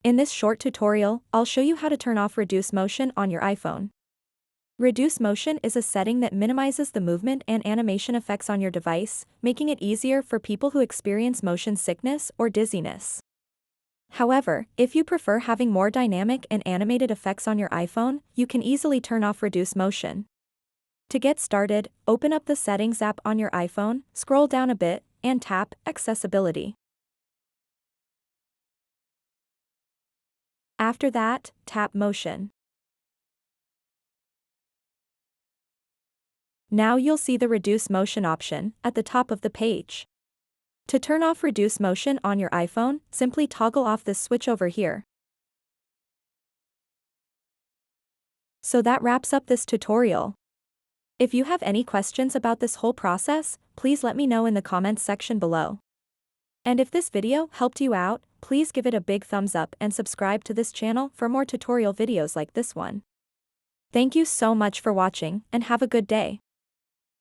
In this short tutorial, I'll show you how to turn off reduce motion on your iPhone. Reduce motion is a setting that minimizes the movement and animation effects on your device, making it easier for people who experience motion sickness or dizziness. However, if you prefer having more dynamic and animated effects on your iPhone, you can easily turn off reduce motion. To get started, open up the Settings app on your iPhone, scroll down a bit, and tap Accessibility. After that, tap Motion. Now you'll see the Reduce Motion option at the top of the page. To turn off Reduce Motion on your iPhone, simply toggle off this switch over here. So that wraps up this tutorial. If you have any questions about this whole process, please let me know in the comments section below. And if this video helped you out, please give it a big thumbs up and subscribe to this channel for more tutorial videos like this one. Thank you so much for watching and have a good day.